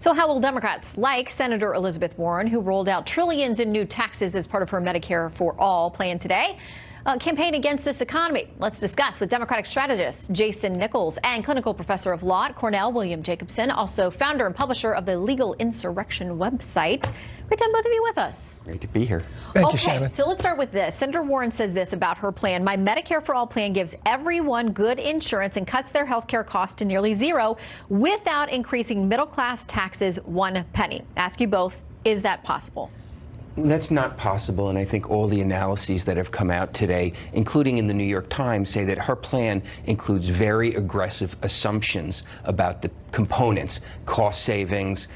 So how will Democrats like Senator Elizabeth Warren, who rolled out trillions in new taxes as part of her Medicare-for-All plan today, campaign against this economy? Let's discuss with Democratic strategist Jason Nichols and clinical professor of law at Cornell, William Jacobson, also founder and publisher of the Legal Insurrection website. Great to have both of you with us. Great to be here. Thank you, Shannon. So let's start with this. Senator Warren says this about her plan. My Medicare-for-All plan gives everyone good insurance and cuts their health care costs to nearly zero without increasing middle-class taxes one penny. Ask you both, is that possible? That's not possible, and I think all the analyses that have come out today, including in the New York Times, say that her plan includes very aggressive assumptions about the components, cost savings,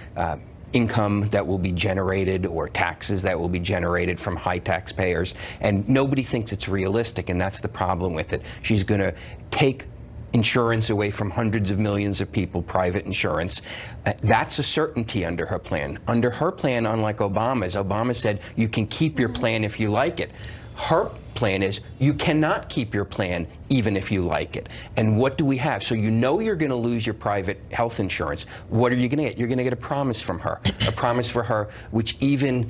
income that will be generated or taxes that will be generated from high taxpayers, and nobody thinks it's realistic, and that's the problem with it. She's going to take insurance away from hundreds of millions of people, private insurance. That's a certainty under her plan. Under her plan, unlike Obama's, Obama said you can keep your plan if you like it. Her plan is you cannot keep your plan even if you like it. And what do we have? So you know you're going to lose your private health insurance. What are you going to get? You're going to get a promise from her, a promise for her which even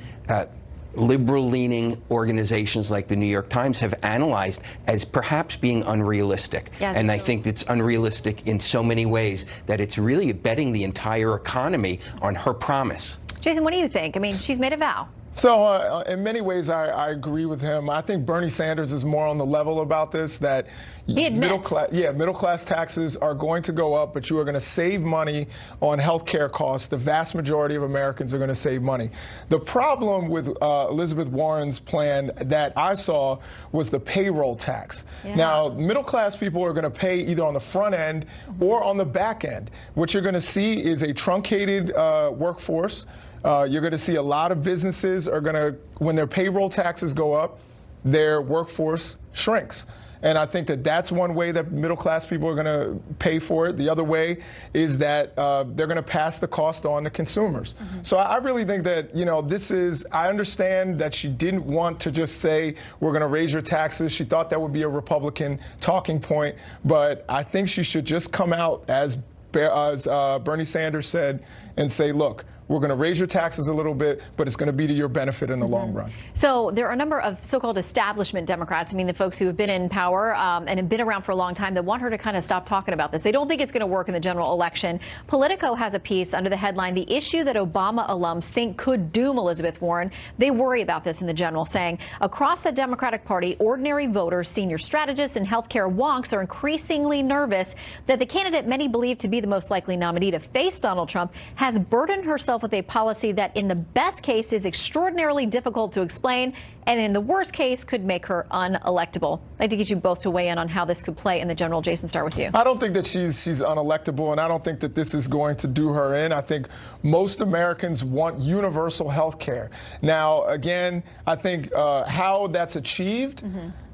liberal-leaning organizations like the New York Times have analyzed as perhaps being unrealistic. Yeah, and I think it's unrealistic in so many ways that it's really betting the entire economy on her promise. Jason, what do you think? I mean, she's made a vow. So in many ways, I agree with him. I think Bernie Sanders is more on the level about this, that middle class taxes are going to go up, but you are going to save money on health care costs. The vast majority of Americans are going to save money. The problem with Elizabeth Warren's plan that I saw was the payroll tax. Yeah. Now, middle class people are going to pay either on the front end or on the back end. What you're going to see is a truncated workforce. You're going to see a lot of businesses are going to, when their payroll taxes go up, their workforce shrinks. And I think that that's one way that middle class people are going to pay for it. The other way is that they're going to pass the cost on to consumers. So I really think that, you know, this is, I understand that she didn't want to just say, we're going to raise your taxes. She thought that would be a Republican talking point. But I think she should just come out, as Bernie Sanders said, and say, look, we're going to raise your taxes a little bit, but it's going to be to your benefit in the long run. So there are a number of so-called establishment Democrats, I mean the folks who have been in power and have been around for a long time, that want her to kind of stop talking about this. They don't think it's going to work in the general election. Politico has a piece under the headline, "The Issue That Obama Alums Think Could Doom Elizabeth Warren." They worry about this in the general, saying across the Democratic Party, ordinary voters, senior strategists, and healthcare wonks are increasingly nervous that the candidate many believe to be the most likely nominee to face Donald Trump has burdened herself with a policy that in the best case is extraordinarily difficult to explain and in the worst case could make her unelectable. I'd like to get you both to weigh in on how this could play in the general. Jason, start with you. I don't think that she's unelectable, and I don't think that this is going to do her in. I think most Americans want universal health care. Now, again, I think how that's achieved,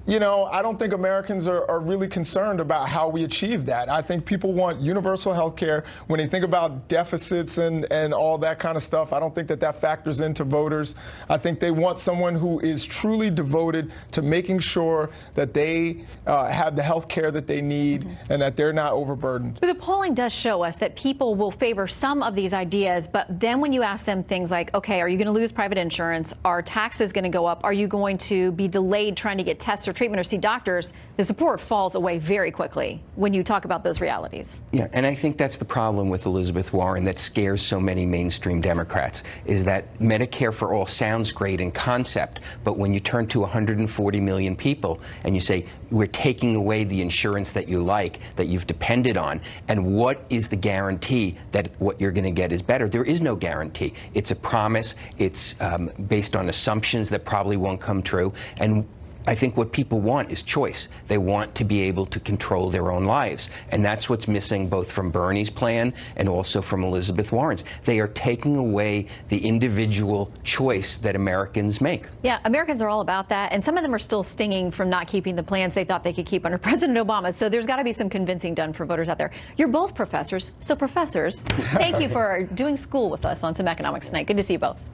you know, I don't think Americans are really concerned about how we achieve that. I think people want universal health care. When they think about deficits and all that kind of stuff, I don't think that that factors into voters. I think they want someone who is truly devoted to making sure that they have the health care that they need and that they're not overburdened. But the polling does show us that people will favor some of these ideas, but then when you ask them things like, okay, are you going to lose private insurance? Are taxes going to go up? Are you going to be delayed trying to get tests or treatment or see doctors? The support falls away very quickly when you talk about those realities. Yeah, and I think that's the problem with Elizabeth Warren that scares so many mainstream Democrats, is that Medicare for All sounds great in concept, but when you turn to 140 million people and you say, we're taking away the insurance that you like, that you've depended on, and what is the guarantee that what you're going to get is better? There is no guarantee. It's a promise. It's based on assumptions that probably won't come true. And I think what people want is choice. They want to be able to control their own lives. And that's what's missing both from Bernie's plan and also from Elizabeth Warren's. They are taking away the individual choice that Americans make. Yeah, Americans are all about that. And some of them are still stinging from not keeping the plans they thought they could keep under President Obama. So there's got to be some convincing done for voters out there. You're both professors. So professors, thank you for doing school with us on some economics tonight. Good to see you both.